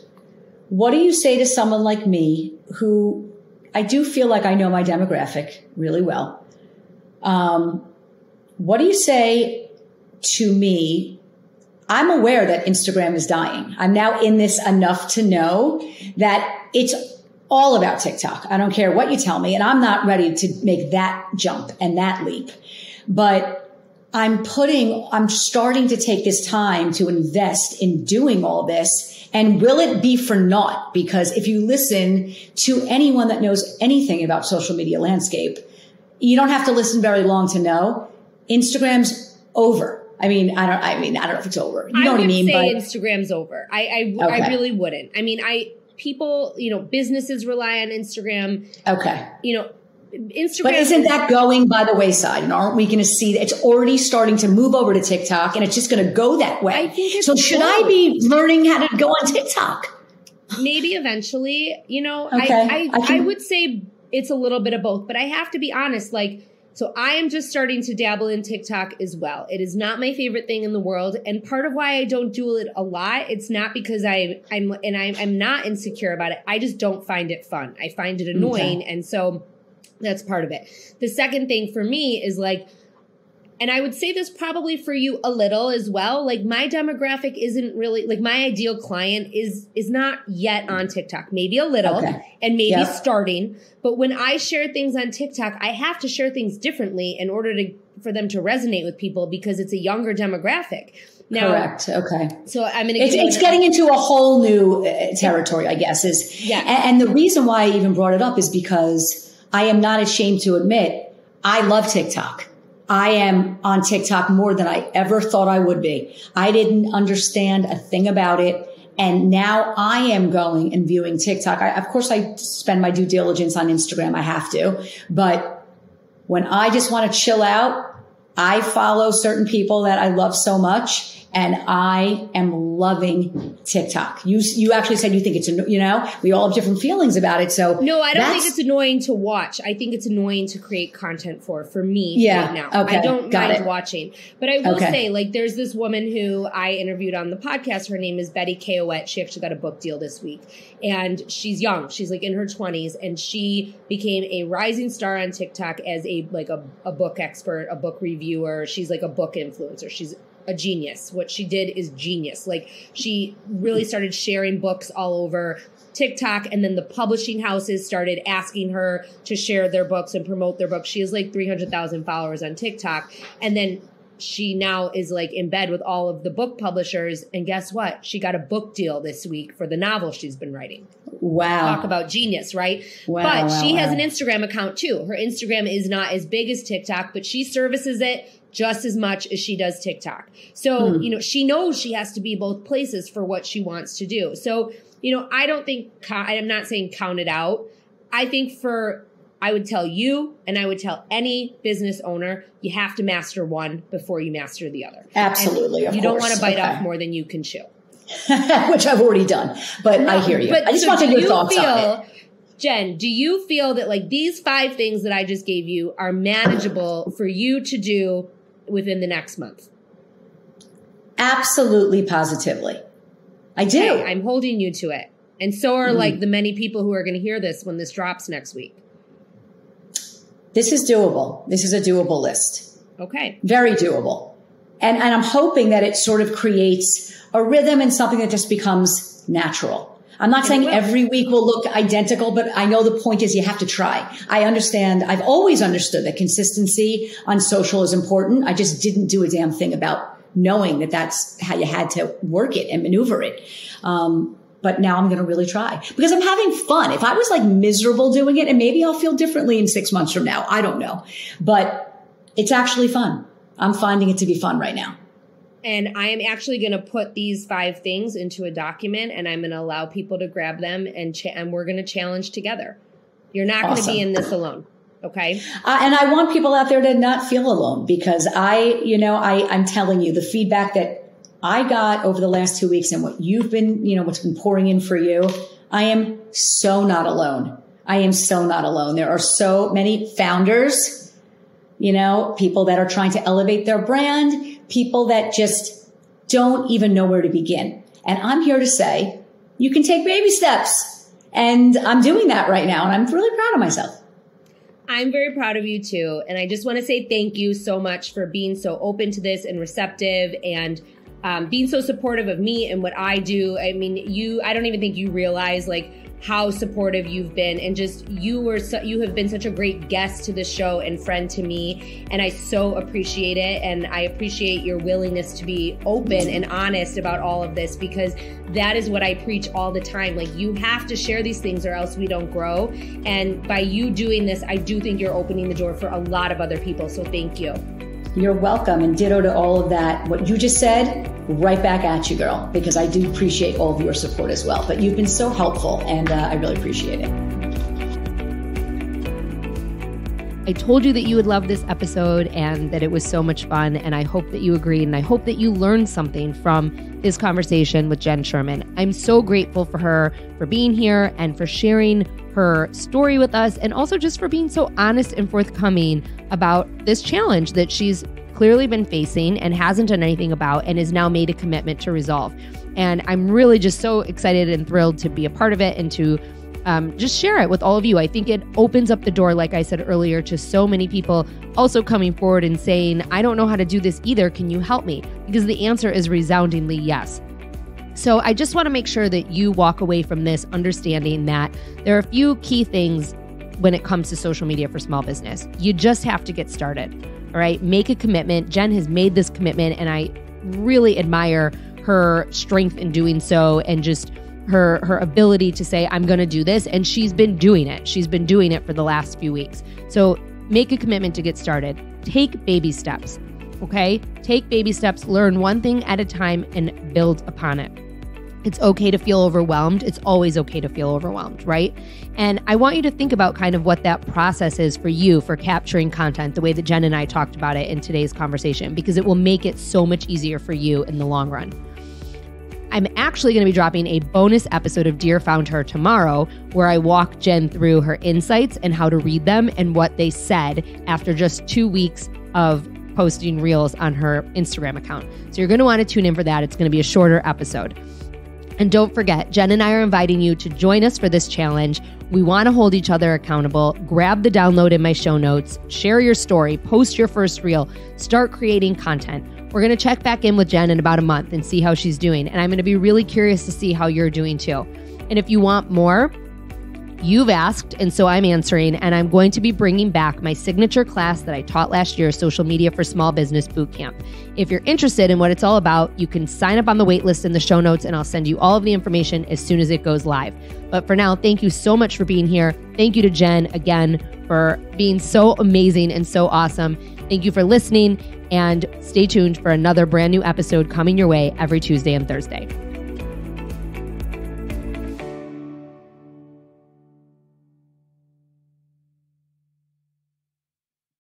What do you say to someone like me who I do feel like I know my demographic really well? What do you say to me? I'm aware that Instagram is dying. I'm now in this enough to know that it's all about TikTok. I don't care what you tell me. And I'm not ready to make that jump and that leap. But I'm starting to take this time to invest in doing all this. And will it be for naught? Because if you listen to anyone that knows anything about social media landscape, you don't have to listen very long to know Instagram's over. I don't know if it's over. You know what I mean? I would say Instagram's over. I really wouldn't. I mean, people, businesses rely on Instagram. Okay. Instagram. But isn't that going by the wayside? And aren't we going to see that it's already starting to move over to TikTok and it's just going to go that way? I think it's so should I be learning how to go on TikTok? Maybe eventually, okay. I would say it's a little bit of both, but I have to be honest, so I am just starting to dabble in TikTok as well. It is not my favorite thing in the world. And part of why I don't do it a lot, it's not because I'm not insecure about it. I just don't find it fun. I find it annoying. Okay. And so that's part of it. The second thing for me is and I would say this probably for you a little as well. Like my demographic isn't really like my ideal client is not yet on TikTok, maybe a little and maybe starting. But when I share things on TikTok, I have to share things differently in order for them to resonate with people because it's a younger demographic. Now, correct. Okay. So I'm going to. It's getting into a whole new territory, I guess. And the reason why I even brought it up is because I am not ashamed to admit I love TikTok. I am on TikTok more than I ever thought I would be. I didn't understand a thing about it. And now I am going and viewing TikTok. Of course, I spend my due diligence on Instagram. I have to. But when I just want to chill out, I follow certain people that I love so much. And I am loving TikTok. You actually said you think it's, we all have different feelings about it. So no, I don't think it's annoying to watch. I think it's annoying to create content for me right now. Okay, I don't mind watching. But I will say, like, there's this woman who I interviewed on the podcast. Her name is Betty Koet. She actually got a book deal this week. And she's young. She's like in her 20s. And she became a rising star on TikTok as a book expert, a book reviewer. She's like a book influencer. She's a genius. What she did is genius. Like she really started sharing books all over TikTok, and then the publishing houses started asking her to share their books and promote their books. She has like 300,000 followers on TikTok. And then she now is like in bed with all of the book publishers. And guess what? She got a book deal this week for the novel she's been writing. Wow. Talk about genius, right? Wow, but she has an Instagram account too. Her Instagram is not as big as TikTok, but she services it just as much as she does TikTok. So, she knows she has to be both places for what she wants to do. So, I don't think, I'm not saying count it out. I think I would tell you, and I would tell any business owner, you have to master one before you master the other. Absolutely. You don't want to bite off more than you can chew. Which I've already done, but I hear you. I just wanted your thoughts on it. Jen, do you feel that like these 5 things that I just gave you are manageable for you to do within the next month? Absolutely, positively. I do. Okay, I'm holding you to it. And so are like the many people who are going to hear this when this drops next week. This is doable. This is a doable list. Okay. Very doable. And I'm hoping that it sort of creates a rhythm and something that just becomes natural. I'm not saying every week will look identical, but I know the point is you have to try. I understand. I've always understood that consistency on social is important. I just didn't do a damn thing about knowing that that's how you had to work it and maneuver it. But now I'm going to really try because I'm having fun. If I was like miserable doing it, and maybe I'll feel differently in 6 months from now, I don't know, but it's actually fun. I'm finding it to be fun right now. And I am actually going to put these 5 things into a document, and I'm going to allow people to grab them, and we're going to challenge together. You're not going to be in this alone. Okay. And I want people out there to not feel alone because I'm telling you the feedback that I got over the last 2 weeks and what you've been, what's been pouring in for you. I am so not alone. I am so not alone. There are so many founders, people that are trying to elevate their brand, people that just don't even know where to begin. And I'm here to say, you can take baby steps. And I'm doing that right now. And I'm really proud of myself. I'm very proud of you too. And I just want to say thank you so much for being so open to this and receptive and being so supportive of me and what I do. I mean, I don't even think you realize like how supportive you've been, and just you have been such a great guest to the show and friend to me, and I so appreciate it. And I appreciate your willingness to be open and honest about all of this, because that is what I preach all the time. Like, you have to share these things or else we don't grow. And by you doing this, I do think you're opening the door for a lot of other people. So thank you. You're welcome. And ditto to all of that. What you just said, right back at you, girl, because I do appreciate all of your support as well. But you've been so helpful, and I really appreciate it. I told you that you would love this episode and that it was so much fun, and I hope that you agreed, and I hope that you learned something from this conversation with Jenn Sherman. I'm so grateful for her for being here and for sharing her story with us, and also just for being so honest and forthcoming about this challenge that she's clearly been facing and hasn't done anything about and has now made a commitment to resolve. And I'm really just so excited and thrilled to be a part of it and to just share it with all of you. I think it opens up the door, like I said earlier, to so many people also coming forward and saying, I don't know how to do this either. Can you help me? Because the answer is resoundingly yes. So I just want to make sure that you walk away from this understanding that there are a few key things when it comes to social media for small business. You just have to get started, all right? Make a commitment. Jenn has made this commitment, and I really admire her strength in doing so, and just her ability to say, I'm going to do this. And she's been doing it. She's been doing it for the last few weeks. So make a commitment to get started. Take baby steps, okay? Take baby steps, learn one thing at a time, and build upon it. It's okay to feel overwhelmed. It's always okay to feel overwhelmed, right? And I want you to think about kind of what that process is for you for capturing content, the way that Jenn and I talked about it in today's conversation, because it will make it so much easier for you in the long run. I'm actually going to be dropping a bonus episode of Dear Found Her tomorrow, where I walk Jenn through her insights and how to read them and what they said after just 2 weeks of posting reels on her Instagram account. So you're going to want to tune in for that. It's going to be a shorter episode. And don't forget, Jenn and I are inviting you to join us for this challenge. We want to hold each other accountable. Grab the download in my show notes, share your story, post your first reel, start creating content. We're going to check back in with Jenn in about a month and see how she's doing. And I'm going to be really curious to see how you're doing too. And if you want more, you've asked, and so I'm answering, and I'm going to be bringing back my signature class that I taught last year, Social Media for Small Business Bootcamp. If you're interested in what it's all about, you can sign up on the waitlist in the show notes, and I'll send you all of the information as soon as it goes live. But for now, thank you so much for being here. Thank you to Jenn again for being so amazing and so awesome. Thank you for listening, and stay tuned for another brand new episode coming your way every Tuesday and Thursday.